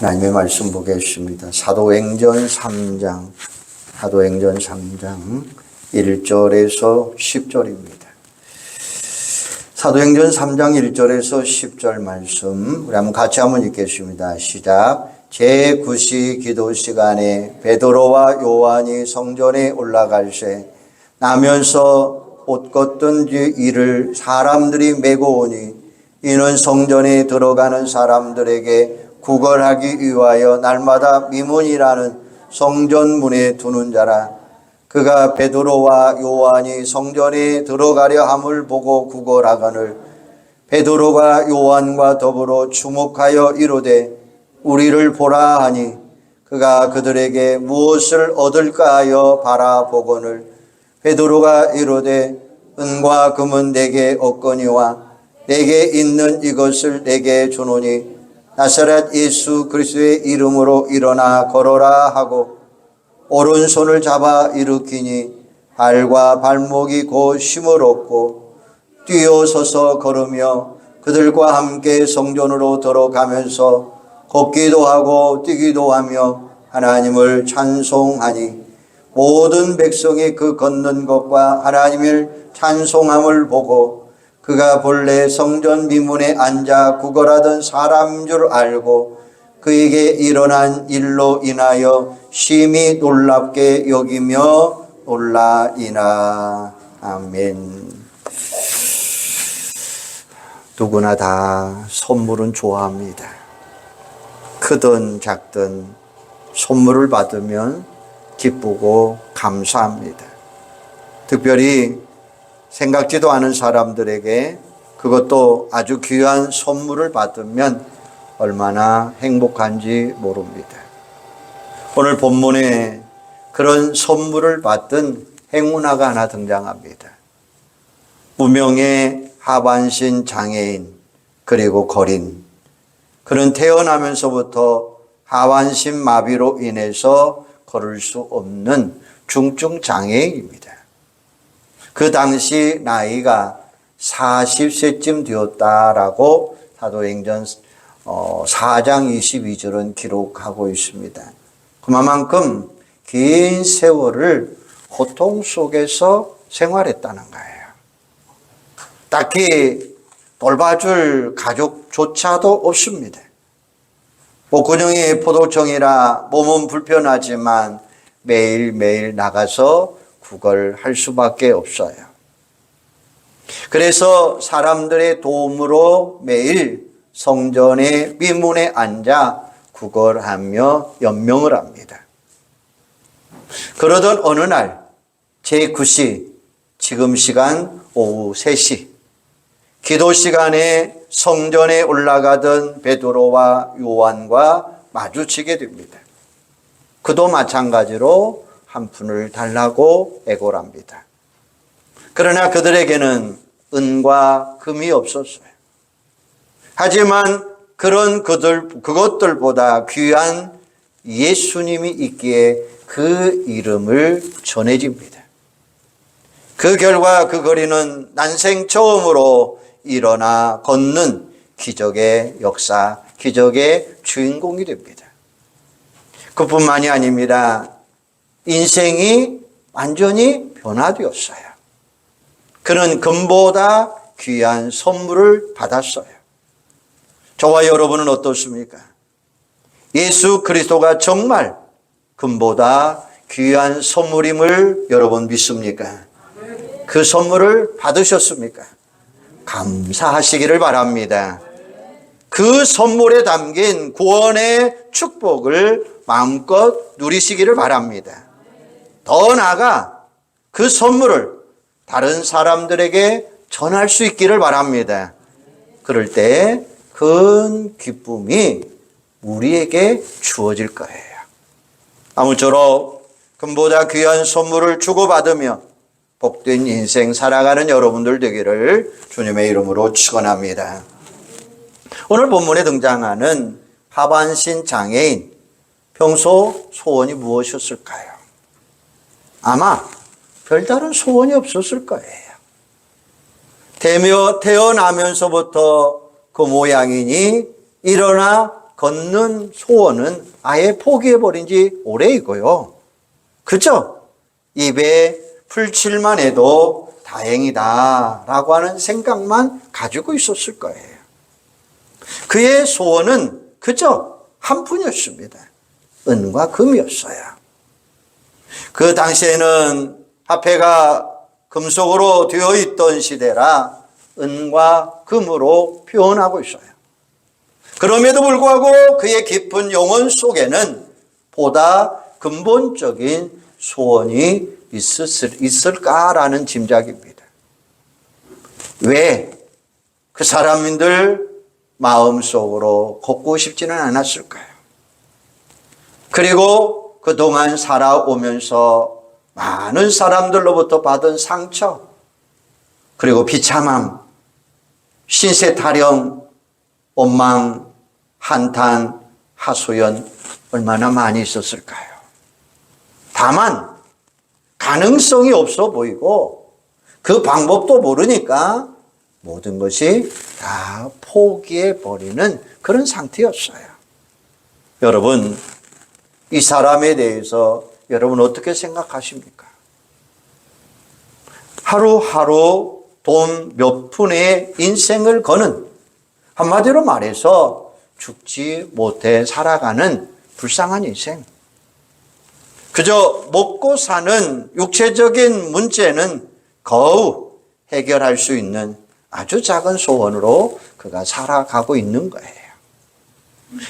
하나님의 말씀 보겠습니다. 사도행전 3장 1절에서 10절입니다. 사도행전 3장 1절에서 10절 말씀 우리 같이 한번 읽겠습니다. 시작. 제9시 기도 시간에 베드로와 요한이 성전에 올라갈새 나면서 옷 걷던 이를 사람들이 메고 오니 이는 성전에 들어가는 사람들에게 구걸하기 위하여 날마다 미문이라는 성전문에 두는 자라. 그가 베드로와 요한이 성전에 들어가려 함을 보고 구걸하거늘 베드로가 요한과 더불어 주목하여 이르되 우리를 보라 하니 그가 그들에게 무엇을 얻을까 하여 바라보거늘 베드로가 이르되 은과 금은 내게 없거니와 내게 있는 이것을 내게 주노니 나사렛 예수 그리스도의 이름으로 일어나 걸어라 하고 오른손을 잡아 일으키니 발과 발목이 곧 힘을 얻고 뛰어서서 걸으며 그들과 함께 성전으로 들어가면서 걷기도 하고 뛰기도 하며 하나님을 찬송하니 모든 백성이 그 걷는 것과 하나님을 찬송함을 보고 그가 본래 성전 미문에 앉아 구걸하던 사람인 줄 알고 그에게 일어난 일로 인하여 심히 놀랍게 여기며 놀라이나. 아멘. 누구나 다 선물은 좋아합니다. 크든 작든 선물을 받으면 기쁘고 감사합니다. 특별히 생각지도 않은 사람들에게 그것도 아주 귀한 선물을 받으면 얼마나 행복한지 모릅니다. 오늘 본문에 그런 선물을 받은 행운아가 하나 등장합니다. 무명의 하반신 장애인 그리고 거린. 그는 태어나면서부터 하반신 마비로 인해서 걸을 수 없는 중증 장애인입니다. 그 당시 나이가 40세쯤 되었다라고 사도행전 4장 22절은 기록하고 있습니다. 그만큼 긴 세월을 고통 속에서 생활했다는 거예요. 딱히 돌봐줄 가족조차도 없습니다. 그녀의 포도청이라 몸은 불편하지만 매일매일 나가서 구걸할 수밖에 없어요. 그래서 사람들의 도움으로 매일 성전의 미문에 앉아 구걸하며 연명을 합니다. 그러던 어느 날 제9시 지금 시간 오후 3시 기도 시간에 성전에 올라가던 베드로와 요한과 마주치게 됩니다. 그도 마찬가지로 한 푼을 달라고 애걸합니다. 그러나 그들에게는 은과 금이 없었어요. 하지만 그것들보다 귀한 예수님이 있기에 그 이름을 전해집니다. 그 결과 그 거리는 난생 처음으로 일어나 걷는 기적의 역사, 기적의 주인공이 됩니다. 그뿐만이 아닙니다. 인생이 완전히 변화되었어요. 그는 금보다 귀한 선물을 받았어요. 저와 여러분은 어떻습니까? 예수 그리스도가 정말 금보다 귀한 선물임을 여러분 믿습니까? 그 선물을 받으셨습니까? 감사하시기를 바랍니다. 그 선물에 담긴 구원의 축복을 마음껏 누리시기를 바랍니다. 더 나아가 그 선물을 다른 사람들에게 전할 수 있기를 바랍니다. 그럴 때 큰 기쁨이 우리에게 주어질 거예요. 아무쪼록 금보다 귀한 선물을 주고받으며 복된 인생 살아가는 여러분들 되기를 주님의 이름으로 축원합니다. 오늘 본문에 등장하는 하반신 장애인, 평소 소원이 무엇이었을까요? 아마 별다른 소원이 없었을 거예요. 태어나면서부터 그 모양이니 일어나 걷는 소원은 아예 포기해버린 지 오래이고요. 그죠? 입에 풀칠만 해도 다행이다 라고 하는 생각만 가지고 있었을 거예요. 그의 소원은 그저 한 푼이었습니다. 은과 금이었어요. 그 당시에는 화폐가 금속으로 되어 있던 시대라 은과 금으로 표현하고 있어요. 그럼에도 불구하고 그의 깊은 영혼 속에는 보다 근본적인 소원이 있을까라는 짐작입니다. 왜 그 사람들 마음속으로 걷고 싶지는 않았을까요? 그리고 그동안 살아오면서 많은 사람들로부터 받은 상처, 그리고 비참함, 신세타령, 원망, 한탄, 하소연 얼마나 많이 있었을까요? 다만 가능성이 없어 보이고 그 방법도 모르니까 모든 것이 다 포기해버리는 그런 상태였어요. 여러분, 이 사람에 대해서 여러분 어떻게 생각하십니까? 하루하루 돈 몇 푼의 인생을 거는, 한마디로 말해서 죽지 못해 살아가는 불쌍한 인생. 그저 먹고 사는 육체적인 문제는 거의 해결할 수 있는 아주 작은 소원으로 그가 살아가고 있는 거예요.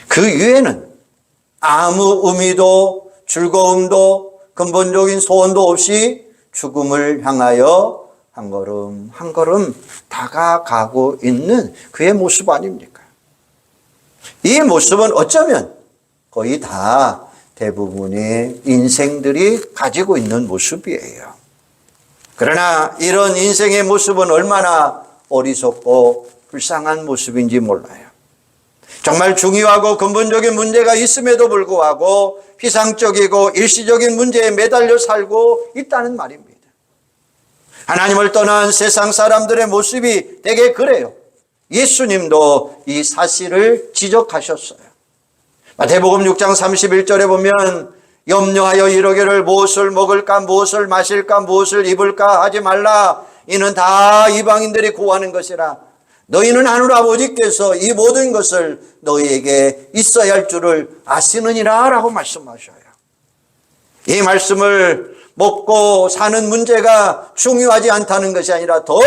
그 이외에는 아무 의미도 즐거움도 근본적인 소원도 없이 죽음을 향하여 한 걸음 한 걸음 다가가고 있는 그의 모습 아닙니까? 이 모습은 어쩌면 거의 다 대부분의 인생들이 가지고 있는 모습이에요. 그러나 이런 인생의 모습은 얼마나 어리석고 불쌍한 모습인지 몰라요. 정말 중요하고 근본적인 문제가 있음에도 불구하고 피상적이고 일시적인 문제에 매달려 살고 있다는 말입니다. 하나님을 떠난 세상 사람들의 모습이 되게 그래요. 예수님도 이 사실을 지적하셨어요. 마태복음 6장 31절에 보면 염려하여 이르기를 무엇을 먹을까 무엇을 마실까 무엇을 입을까 하지 말라. 이는 다 이방인들이 구하는 것이라. 너희는 하늘 아버지께서 이 모든 것을 너희에게 있어야 할 줄을 아시느니라 라고 말씀하셔요. 이 말씀을 먹고 사는 문제가 중요하지 않다는 것이 아니라 더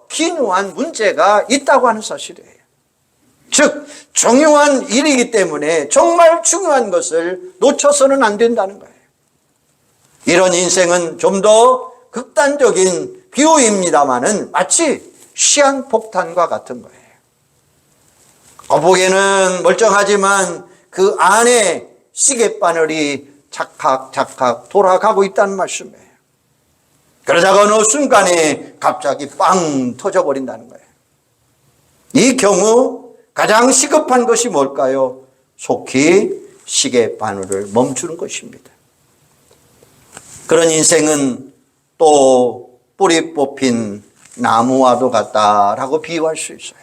긴요한 문제가 있다고 하는 사실이에요. 즉 중요한 일이기 때문에 정말 중요한 것을 놓쳐서는 안 된다는 거예요. 이런 인생은 좀 더 극단적인 비유입니다마는 마치 시한폭탄과 같은 거예요. 겉보기에는 멀쩡하지만 그 안에 시계바늘이 착착착 돌아가고 있다는 말씀이에요. 그러다가 어느 순간에 갑자기 빵 터져버린다는 거예요. 이 경우 가장 시급한 것이 뭘까요? 속히 시계바늘을 멈추는 것입니다. 그런 인생은 또 뿌리 뽑힌 나무와도 같다라고 비유할 수 있어요.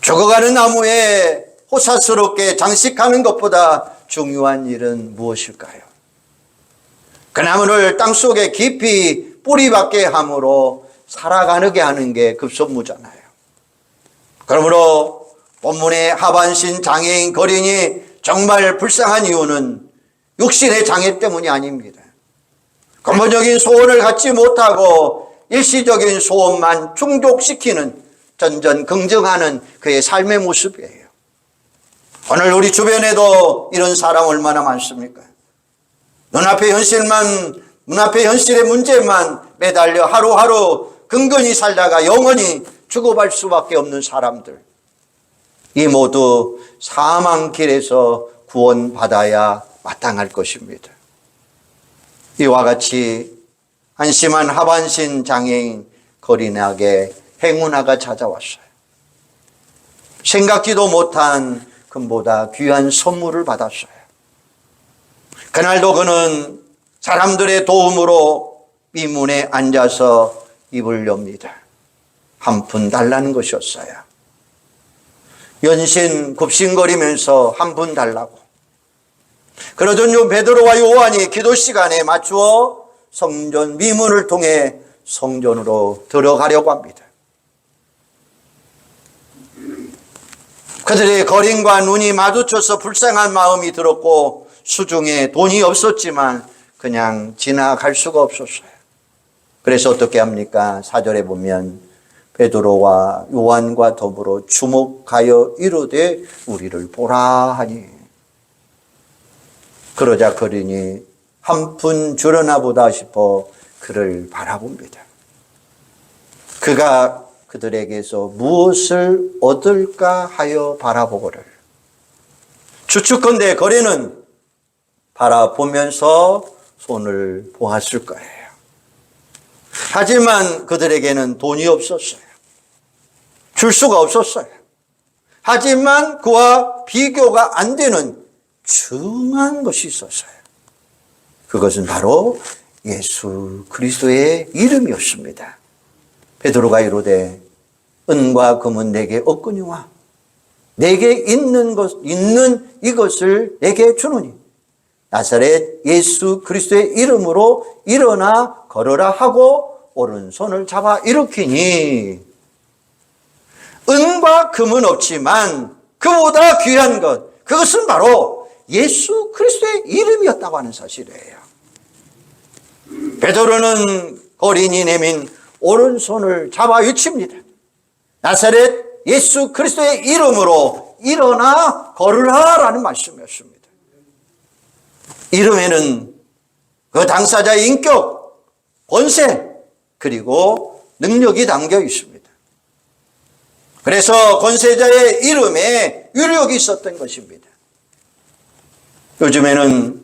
죽어가는 나무에 호사스럽게 장식하는 것보다 중요한 일은 무엇일까요? 그 나무를 땅속에 깊이 뿌리박게 함으로 살아가게 하는 게 급선무잖아요. 그러므로 본문의 하반신 장애인 거린이 정말 불쌍한 이유는 육신의 장애 때문이 아닙니다. 근본적인 소원을 갖지 못하고 일시적인 소원만 충족시키는 전전긍긍하는 그의 삶의 모습이에요. 오늘 우리 주변에도 이런 사람 얼마나 많습니까? 눈앞의 현실의 문제만 매달려 하루하루 근근히 살다가 영원히 죽어갈 수밖에 없는 사람들. 이 모두 사망길에서 구원받아야 마땅할 것입니다. 이와 같이 한심한 하반신 장애인 거린에게 행운아가 찾아왔어요. 생각지도 못한 금보다 귀한 선물을 받았어요. 그날도 그는 사람들의 도움으로 삐문에 앉아서 입을 엽니다. 한 푼 달라는 것이었어요. 연신 굽신거리면서 한 분 달라고. 그러던 요 베드로와 요한이 기도 시간에 맞추어 성전 미문을 통해 성전으로 들어가려고 합니다. 그들의 거린과 눈이 마주쳐서 불쌍한 마음이 들었고 수중에 돈이 없었지만 그냥 지나갈 수가 없었어요. 그래서 어떻게 합니까? 4절에 보면 베드로와 요한과 더불어 주목하여 이르되 우리를 보라 하니. 그러자 거린이 한 푼 줄어나 보다 싶어 그를 바라봅니다. 그가 그들에게서 무엇을 얻을까 하여 바라보거를. 추측컨대 거린은 바라보면서 손을 보았을 거예요. 하지만 그들에게는 돈이 없었어요. 줄 수가 없었어요. 하지만 그와 비교가 안 되는 중요한 것이 있었어요. 그것은 바로 예수 그리스도의 이름이었습니다. 베드로가 이르되 은과 금은 내게 없거니와 내게 있는 이것을 내게 주노니 나사렛 예수 그리스도의 이름으로 일어나 걸어라 하고 오른손을 잡아 일으키니. 은과 금은 없지만 그보다 귀한 것, 그것은 바로 예수 그리스도의 이름이었다고 하는 사실이에요. 베드로는 거린이 내민 오른손을 잡아 외칩니다. 나사렛 예수 그리스도의 이름으로 일어나 걸으라 라는 말씀이었습니다. 이름에는 그 당사자의 인격, 권세, 그리고 능력이 담겨 있습니다. 그래서 권세자의 이름에 유력이 있었던 것입니다. 요즘에는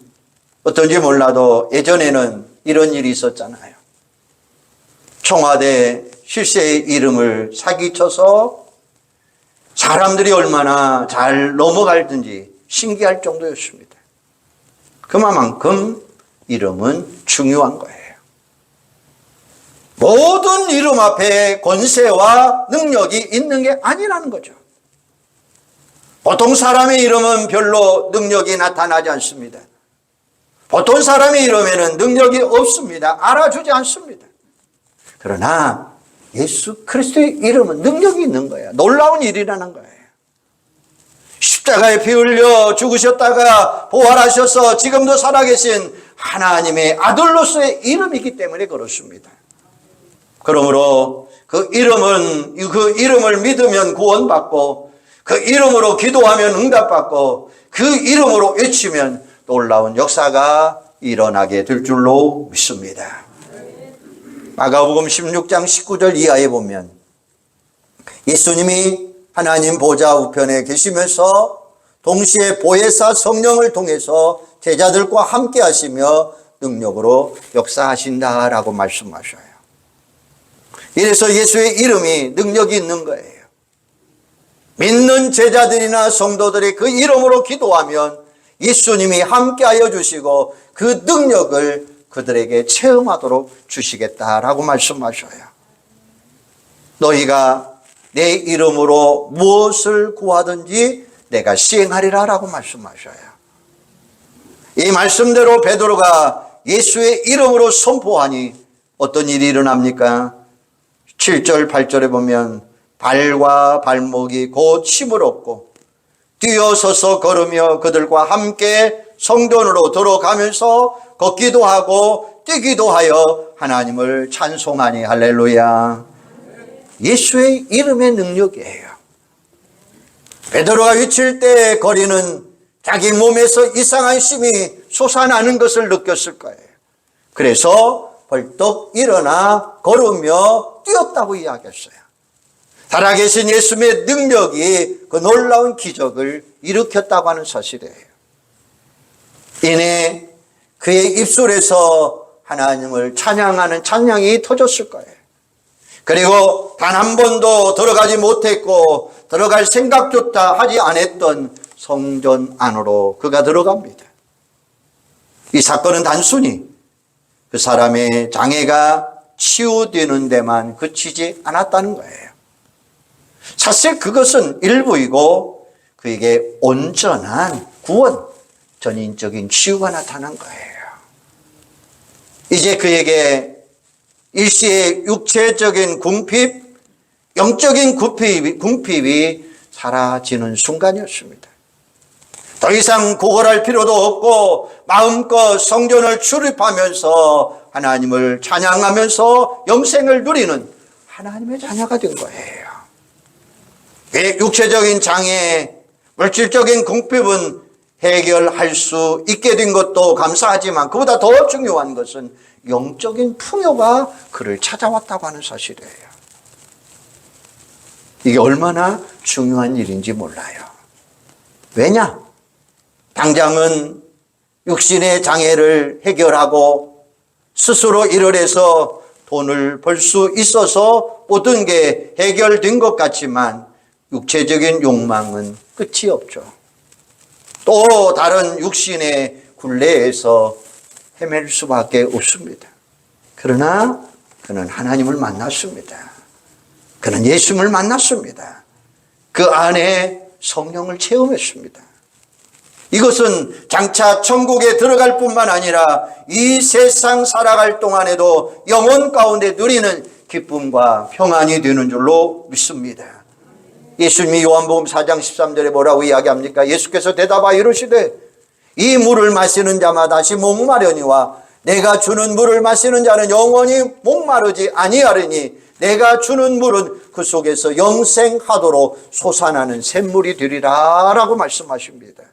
어떤지 몰라도 예전에는 이런 일이 있었잖아요. 청와대 실세의 이름을 사기쳐서 사람들이 얼마나 잘 넘어갈든지 신기할 정도였습니다. 그만큼 이름은 중요한 거예요. 모든 이름 앞에 권세와 능력이 있는 게 아니라는 거죠. 보통 사람의 이름은 별로 능력이 나타나지 않습니다. 보통 사람의 이름에는 능력이 없습니다. 알아주지 않습니다. 그러나 예수 그리스도의 이름은 능력이 있는 거예요. 놀라운 일이라는 거예요. 십자가에 피 흘려 죽으셨다가 부활하셔서 지금도 살아계신 하나님의 아들로서의 이름이기 때문에 그렇습니다. 그러므로 그 이름을 믿으면 구원받고 그 이름으로 기도하면 응답받고 그 이름으로 외치면 놀라운 역사가 일어나게 될 줄로 믿습니다. 마가복음 16장 19절 이하에 보면 예수님이 하나님 보좌 우편에 계시면서 동시에 보혜사 성령을 통해서 제자들과 함께 하시며 능력으로 역사하신다라고 말씀하셔요. 이래서 예수의 이름이 능력이 있는 거예요. 믿는 제자들이나 성도들이 그 이름으로 기도하면 예수님이 함께하여 주시고 그 능력을 그들에게 체험하도록 주시겠다라고 말씀하셔요. 너희가 내 이름으로 무엇을 구하든지 내가 시행하리라 라고 말씀하셔요. 이 말씀대로 베드로가 예수의 이름으로 선포하니 어떤 일이 일어납니까? 7절 8절에 보면 발과 발목이 곧 힘을 얻고 뛰어서서 걸으며 그들과 함께 성전으로 들어가면서 걷기도 하고 뛰기도 하여 하나님을 찬송하니. 할렐루야. 예수의 이름의 능력이에요. 베드로가 외칠 때 거리는 자기 몸에서 이상한 힘이 솟아나는 것을 느꼈을 거예요. 그래서 벌떡 일어나 걸으며 뛰었다고 이야기했어요. 살아계신 예수님의 능력이 그 놀라운 기적을 일으켰다고 하는 사실이에요. 이내 그의 입술에서 하나님을 찬양하는 찬양이 터졌을 거예요. 그리고 단 한 번도 들어가지 못했고 들어갈 생각조차 하지 않았던 성전 안으로 그가 들어갑니다. 이 사건은 단순히 그 사람의 장애가 치유되는 데만 그치지 않았다는 거예요. 사실 그것은 일부이고 그에게 온전한 구원, 전인적인 치유가 나타난 거예요. 이제 그에게 일시의 육체적인 궁핍, 영적인 궁핍이 사라지는 순간이었습니다. 더 이상 구걸할 필요도 없고 마음껏 성전을 출입하면서 하나님을 찬양하면서 영생을 누리는 하나님의 자녀가 된 거예요. 육체적인 장애, 물질적인 궁핍은 해결할 수 있게 된 것도 감사하지만 그보다 더 중요한 것은 영적인 풍요가 그를 찾아왔다고 하는 사실이에요. 이게 얼마나 중요한 일인지 몰라요. 왜냐? 당장은 육신의 장애를 해결하고 스스로 일을 해서 돈을 벌 수 있어서 모든 게 해결된 것 같지만 육체적인 욕망은 끝이 없죠. 또 다른 육신의 굴레에서 헤맬 수밖에 없습니다. 그러나 그는 하나님을 만났습니다. 그는 예수님을 만났습니다. 그 안에 성령을 체험했습니다. 이것은 장차 천국에 들어갈 뿐만 아니라 이 세상 살아갈 동안에도 영혼 가운데 누리는 기쁨과 평안이 되는 줄로 믿습니다. 예수님이 요한복음 4장 13절에 뭐라고 이야기합니까? 예수께서 대답하여 이르시되 이 물을 마시는 자마다 다시 목마르니와 내가 주는 물을 마시는 자는 영원히 목마르지 아니하리니 내가 주는 물은 그 속에서 영생하도록 솟아나는 샘물이 되리라 라고 말씀하십니다.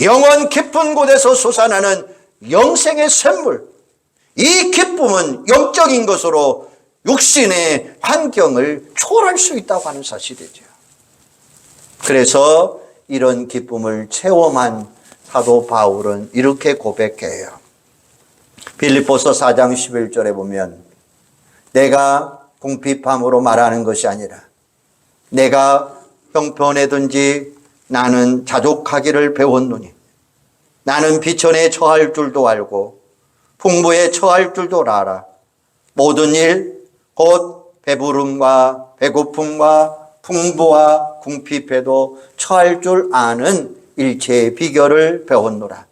영원 깊은 곳에서 솟아나는 영생의 샘물, 이 기쁨은 영적인 것으로 육신의 환경을 초월할 수 있다고 하는 사실이죠. 그래서 이런 기쁨을 체험한 사도 바울은 이렇게 고백해요. 빌립보서 4장 11절에 보면 내가 궁핍함으로 말하는 것이 아니라 내가 형편에든지 나는 자족하기를 배웠노니 나는 비천에 처할 줄도 알고 풍부에 처할 줄도 알아. 모든 일 곧 배부름과 배고픔과 풍부와 궁핍에도 처할 줄 아는 일체의 비결을 배웠노라.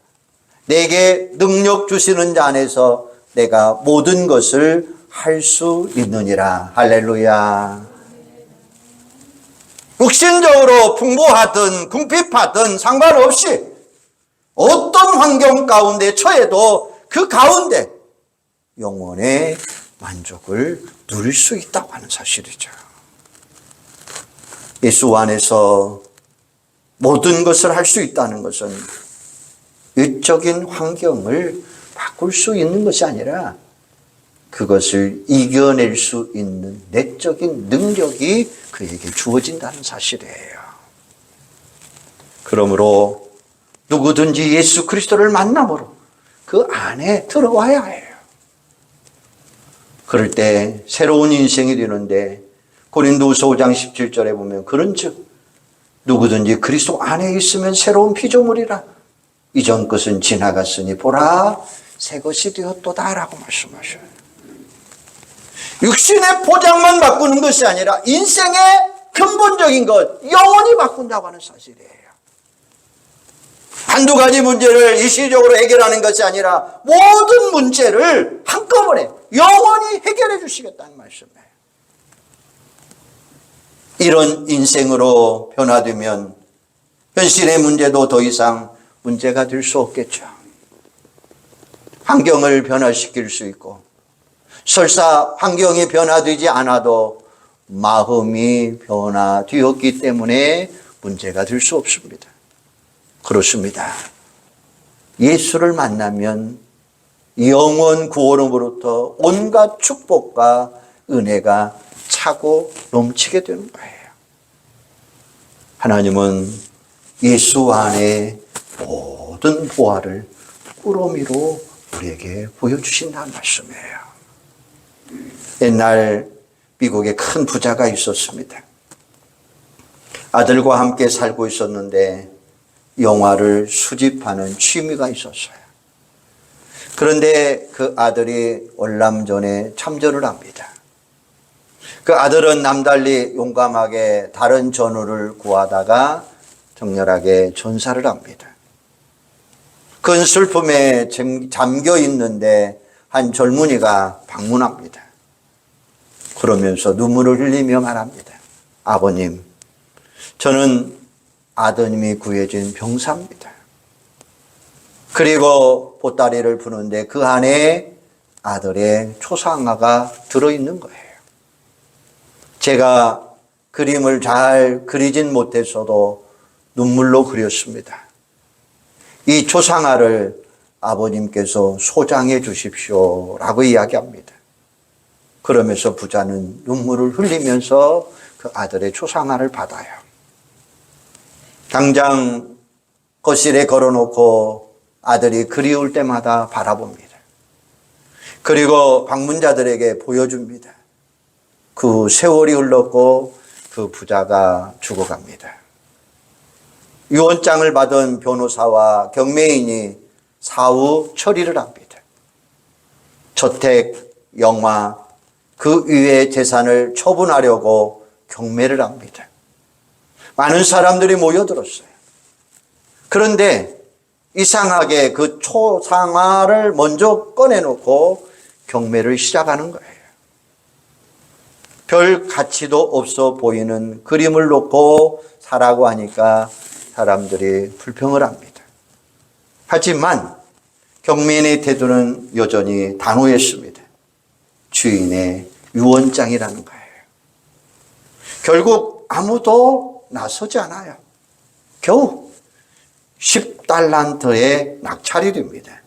내게 능력 주시는 자 안에서 내가 모든 것을 할 수 있느니라. 할렐루야. 육신적으로 풍부하든 궁핍하든 상관없이 어떤 환경 가운데 처해도 그 가운데 영혼의 만족을 누릴 수 있다고 하는 사실이죠. 예수 안에서 모든 것을 할 수 있다는 것은 외적인 환경을 바꿀 수 있는 것이 아니라 그것을 이겨낼 수 있는 내적인 능력이 그에게 주어진다는 사실이에요. 그러므로 누구든지 예수 그리스도를 만남으로 그 안에 들어와야 해요. 그럴 때 새로운 인생이 되는데 고린도후서 5장 17절에 보면 그런즉 누구든지 그리스도 안에 있으면 새로운 피조물이라 이전 것은 지나갔으니 보라 새 것이 되었도다 라고 말씀하셔요. 육신의 포장만 바꾸는 것이 아니라 인생의 근본적인 것, 영원히 바꾼다고 하는 사실이에요. 한두 가지 문제를 일시적으로 해결하는 것이 아니라 모든 문제를 한꺼번에 영원히 해결해 주시겠다는 말씀이에요. 이런 인생으로 변화되면 현실의 문제도 더 이상 문제가 될 수 없겠죠. 환경을 변화시킬 수 있고 설사 환경이 변화되지 않아도 마음이 변화되었기 때문에 문제가 될 수 없습니다. 그렇습니다. 예수를 만나면 영원 구원으로부터 온갖 축복과 은혜가 차고 넘치게 되는 거예요. 하나님은 예수 안에 모든 보화를 꾸러미로 우리에게 보여주신다는 말씀이에요. 옛날 미국에 큰 부자가 있었습니다. 아들과 함께 살고 있었는데 영화를 수집하는 취미가 있었어요. 그런데 그 아들이 월남전에 참전을 합니다. 그 아들은 남달리 용감하게 다른 전우를 구하다가 정렬하게 전사를 합니다. 큰 슬픔에 잠겨 있는데 한 젊은이가 방문합니다. 그러면서 눈물을 흘리며 말합니다. 아버님, 저는 아드님이 구해진 병사입니다. 그리고 보따리를 푸는데 그 안에 아들의 초상화가 들어있는 거예요. 제가 그림을 잘 그리진 못했어도 눈물로 그렸습니다. 이 초상화를 아버님께서 소장해 주십시오 라고 이야기합니다. 그러면서 부자는 눈물을 흘리면서 그 아들의 초상화를 받아요. 당장 거실에 걸어놓고 아들이 그리울 때마다 바라봅니다. 그리고 방문자들에게 보여줍니다. 그 세월이 흘렀고 그 부자가 죽어갑니다. 유언장을 받은 변호사와 경매인이 사후 처리를 합니다. 저택, 영화, 그 위의 재산을 처분하려고 경매를 합니다. 많은 사람들이 모여들었어요. 그런데 이상하게 그 초상화를 먼저 꺼내놓고 경매를 시작하는 거예요. 별 가치도 없어 보이는 그림을 놓고 사라고 하니까 사람들이 불평을 합니다. 하지만 경매인의 태도는 여전히 단호했습니다. 주인의 유언장이라는 거예요. 결국 아무도 나서지 않아요. 겨우 10달란트의 낙찰이 됩니다.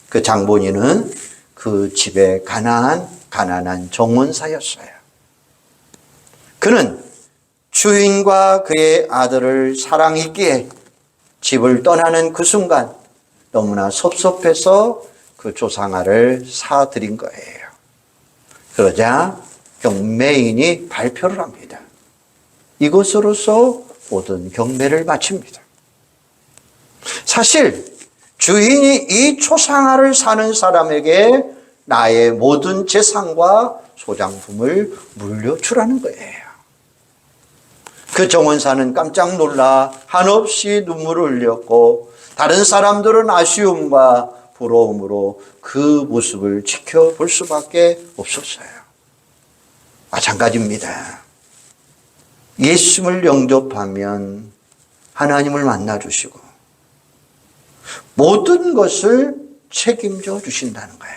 그 장본인은 그 집의 가난한 정원사였어요. 그는 주인과 그의 아들을 사랑했기에 집을 떠나는 그 순간 너무나 섭섭해서 그 조상화를 사드린 거예요. 그러자 경매인이 발표를 합니다. 이것으로서 모든 경매를 마칩니다. 사실 주인이 이 초상화를 사는 사람에게 나의 모든 재산과 소장품을 물려주라는 거예요. 그 정원사는 깜짝 놀라 한없이 눈물을 흘렸고 다른 사람들은 아쉬움과 부러움으로 그 모습을 지켜볼 수밖에 없었어요. 마찬가지입니다. 예수님을 영접하면 하나님을 만나주시고 모든 것을 책임져 주신다는 거예요.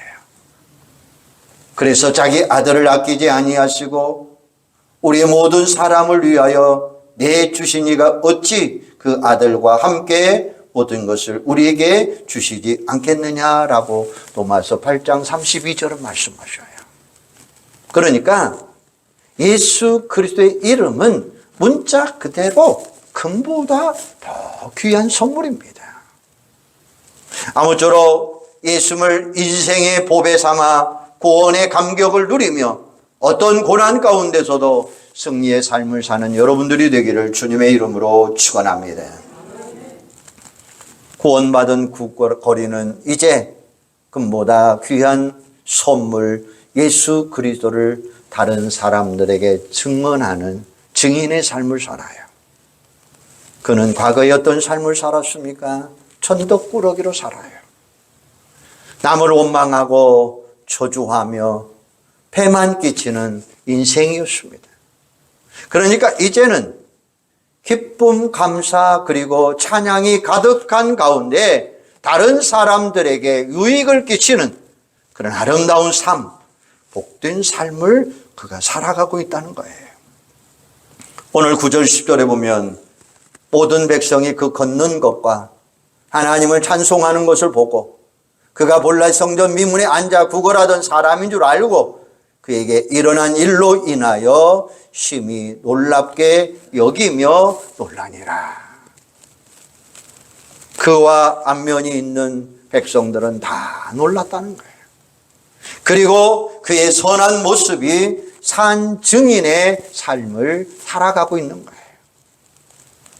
그래서 자기 아들을 아끼지 아니하시고 우리 모든 사람을 위하여 내주신 이가 어찌 그 아들과 함께 모든 것을 우리에게 주시지 않겠느냐라고 로마서 8장 32절은 말씀하셔요. 그러니까 예수 그리스도의 이름은 문자 그대로 금보다 더 귀한 선물입니다. 아무쪼록 예수를 인생의 보배 삼아 구원의 감격을 누리며 어떤 고난 가운데서도 승리의 삶을 사는 여러분들이 되기를 주님의 이름으로 축원합니다. 구원받은 구걸거리는 이제 금보다 귀한 선물 예수 그리스도를 다른 사람들에게 증언하는 증인의 삶을 살아요. 그는 과거에 어떤 삶을 살았습니까? 천덕꾸러기로 살아요. 남을 원망하고 저주하며 폐만 끼치는 인생이었습니다. 그러니까 이제는 기쁨, 감사 그리고 찬양이 가득한 가운데 다른 사람들에게 유익을 끼치는 그런 아름다운 삶, 복된 삶을 그가 살아가고 있다는 거예요. 오늘 9절 10절에 보면 모든 백성이 그 걷는 것과 하나님을 찬송하는 것을 보고 그가 본래 성전 미문에 앉아 구걸하던 사람인 줄 알고 그에게 일어난 일로 인하여 심히 놀랍게 여기며 놀라니라. 그와 안면이 있는 백성들은 다 놀랐다는 거예요. 그리고 그의 선한 모습이 산 증인의 삶을 살아가고 있는 거예요.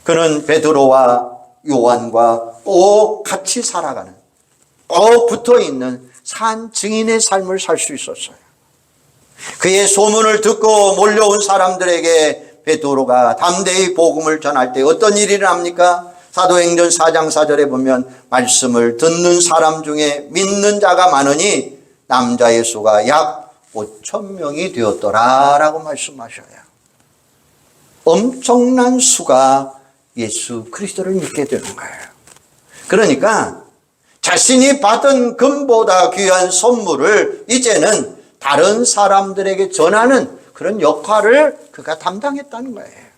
그는 베드로와 요한과 꼭 같이 살아가는, 꼭 붙어 있는 산 증인의 삶을 살 수 있었어요. 그의 소문을 듣고 몰려온 사람들에게 베드로가 담대히 복음을 전할 때 어떤 일이 일어납니까? 사도행전 4장 4절에 보면 말씀을 듣는 사람 중에 믿는 자가 많으니 남자의 수가 약 5,000명이 되었더라 라고 말씀하셔요. 엄청난 수가 예수 그리스도를 믿게 되는 거예요. 그러니까 자신이 받은 금보다 귀한 선물을 이제는 다른 사람들에게 전하는 그런 역할을 그가 담당했다는 거예요.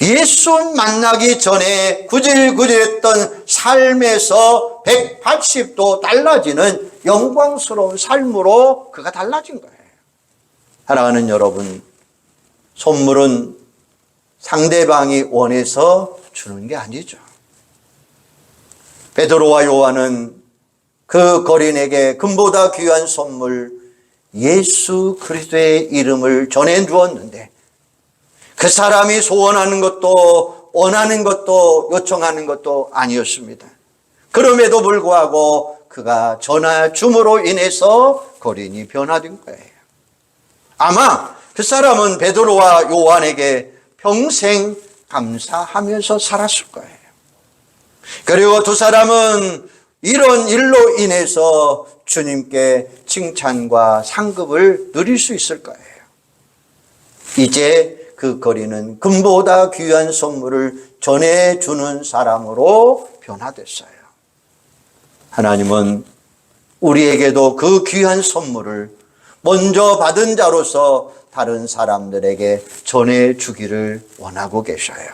예수 만나기 전에 구질구질했던 삶에서 180도 달라지는 영광스러운 삶으로 그가 달라진 거예요. 사랑하는 여러분, 선물은 상대방이 원해서 주는 게 아니죠. 베드로와 요한은 그 거린에게 금보다 귀한 선물 예수 그리스도의 이름을 전해 주었는데 그 사람이 소원하는 것도 원하는 것도 요청하는 것도 아니었습니다. 그럼에도 불구하고 그가 전하 줌으로 인해서 거린이 변화된 거예요. 아마 그 사람은 베드로와 요한에게 평생 감사하면서 살았을 거예요. 그리고 두 사람은 이런 일로 인해서 주님께 칭찬과 상급을 누릴 수 있을 거예요. 이제 그 거리는 금보다 귀한 선물을 전해주는 사람으로 변화됐어요. 하나님은 우리에게도 그 귀한 선물을 먼저 받은 자로서 다른 사람들에게 전해주기를 원하고 계셔요.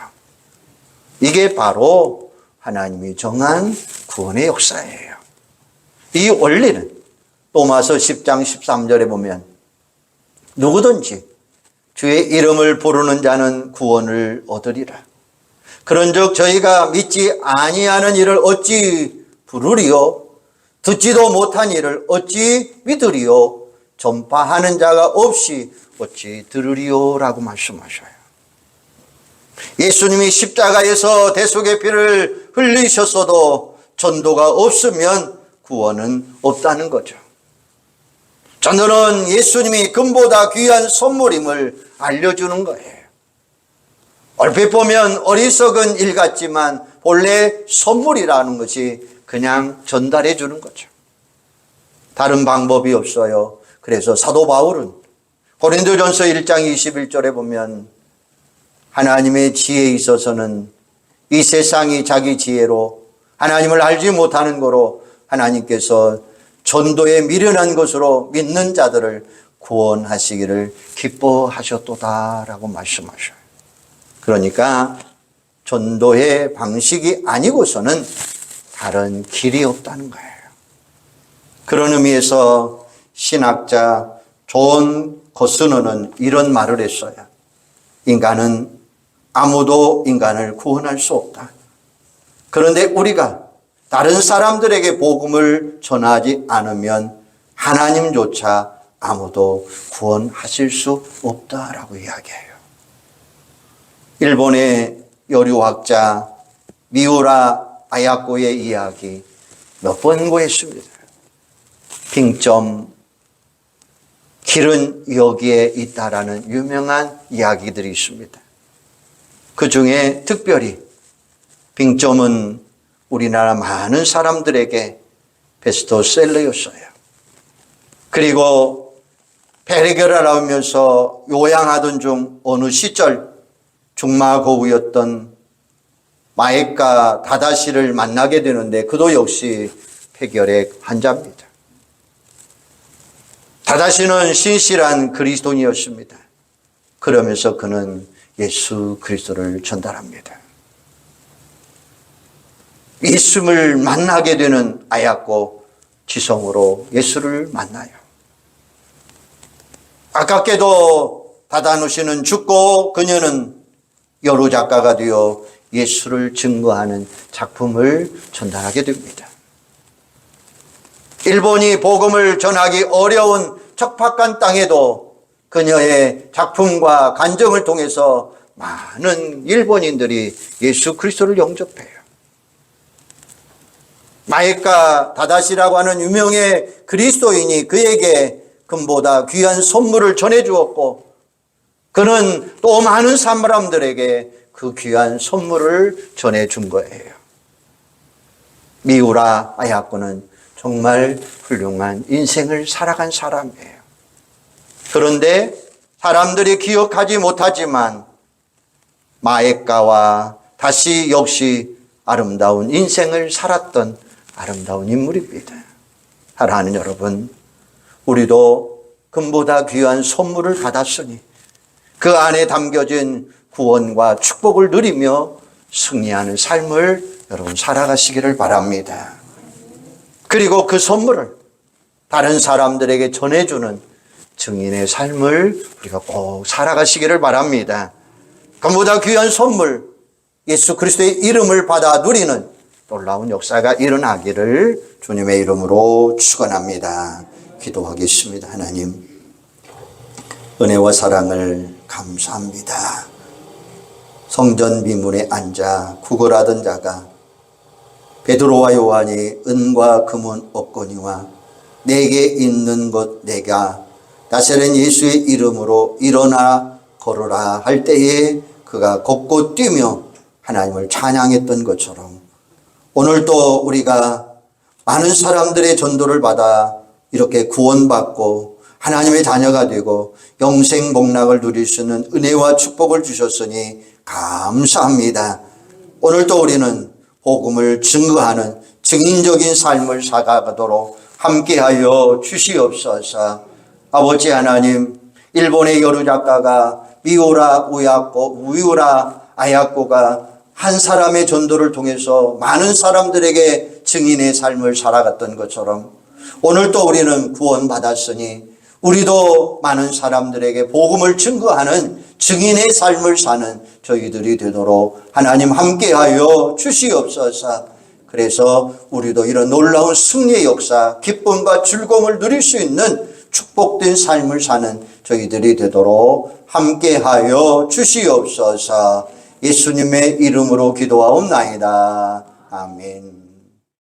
이게 바로 하나님이 정한 구원의 역사예요. 이 원리는 로마서 10장 13절에 보면 누구든지 주의 이름을 부르는 자는 구원을 얻으리라. 그런즉 저희가 믿지 아니하는 일을 어찌 부르리요? 듣지도 못한 일을 어찌 믿으리요? 전파하는 자가 없이 어찌 들으리요? 라고 말씀하셔요. 예수님이 십자가에서 대속의 피를 흘리셨어도 전도가 없으면 구원은 없다는 거죠. 전도는 예수님이 금보다 귀한 선물임을 알려주는 거예요. 얼핏 보면 어리석은 일 같지만 본래 선물이라는 것이 그냥 전달해 주는 거죠. 다른 방법이 없어요. 그래서 사도 바울은 고린도전서 1장 21절에 보면 하나님의 지혜에 있어서는 이 세상이 자기 지혜로 하나님을 알지 못하는 거로 하나님께서 전도에 미련한 것으로 믿는 자들을 구원하시기를 기뻐하셨도다라고 말씀하셔요. 그러니까 전도의 방식이 아니고서는 다른 길이 없다는 거예요. 그런 의미에서 신학자 존 거스너는 이런 말을 했어요. 인간은 아무도 인간을 구원할 수 없다. 그런데 우리가 다른 사람들에게 복음을 전하지 않으면 하나님조차 아무도 구원하실 수 없다라고 이야기해요. 일본의 여류학자 미우라 아야코의 이야기 몇 번 구했습니다. 빙점, 길은 여기에 있다라는 유명한 이야기들이 있습니다. 그 중에 특별히 빙점은 우리나라 많은 사람들에게 베스트셀러였어요. 그리고 페레게를 하면서 요양하던 중 어느 시절 중마고우였던 마에카 다다시를 만나게 되는데 그도 역시 폐결핵 환자입니다. 다다시는 신실한 그리스도인이었습니다. 그러면서 그는 예수 그리스도를 전달합니다. 예수를 만나게 되는 아야코 지성으로 예수를 만나요. 아깝게도 다다누시는 죽고 그녀는 여러 작가가 되어 예수를 증거하는 작품을 전달하게 됩니다. 일본이 복음을 전하기 어려운 척박한 땅에도 그녀의 작품과 간증을 통해서 많은 일본인들이 예수 그리스도를 영접해요. 마에카 다다시라고 하는 유명의 그리스도인이 그에게 금보다 귀한 선물을 전해주었고 그는 또 많은 사람들에게 그 귀한 선물을 전해준 거예요. 미우라 아야코는 정말 훌륭한 인생을 살아간 사람이에요. 그런데 사람들이 기억하지 못하지만 마에카와 다시 역시 아름다운 인생을 살았던 아름다운 인물입니다. 사랑하는 여러분, 우리도 금보다 귀한 선물을 받았으니 그 안에 담겨진 구원과 축복을 누리며 승리하는 삶을 여러분 살아가시기를 바랍니다. 그리고 그 선물을 다른 사람들에게 전해주는 증인의 삶을 우리가 꼭 살아가시기를 바랍니다. 금보다 귀한 선물, 예수 그리스도의 이름을 받아 누리는 놀라운 역사가 일어나기를 주님의 이름으로 축원합니다. 기도하겠습니다. 하나님, 은혜와 사랑을 감사합니다. 성전 비문에 앉아 구걸하던 자가 베드로와 요한이 은과 금은 없거니와 내게 있는 것 내가 나사렛 예수의 이름으로 일어나 걸어라 할 때에 그가 걷고 뛰며 하나님을 찬양했던 것처럼 오늘도 우리가 많은 사람들의 전도를 받아 이렇게 구원받고 하나님의 자녀가 되고 영생 복락을 누릴 수 있는 은혜와 축복을 주셨으니 감사합니다. 오늘도 우리는 복음을 증거하는 증인적인 삶을 살아가도록 함께하여 주시옵소서. 아버지 하나님, 일본의 여러 작가가 미우라 아야코가 한 사람의 전도를 통해서 많은 사람들에게 증인의 삶을 살아갔던 것처럼 오늘도 우리는 구원받았으니 우리도 많은 사람들에게 복음을 증거하는 증인의 삶을 사는 저희들이 되도록 하나님 함께하여 주시옵소서. 그래서 우리도 이런 놀라운 승리의 역사, 기쁨과 즐거움을 누릴 수 있는 축복된 삶을 사는 저희들이 되도록 함께하여 주시옵소서. 예수님의 이름으로 기도하옵나이다. 아멘.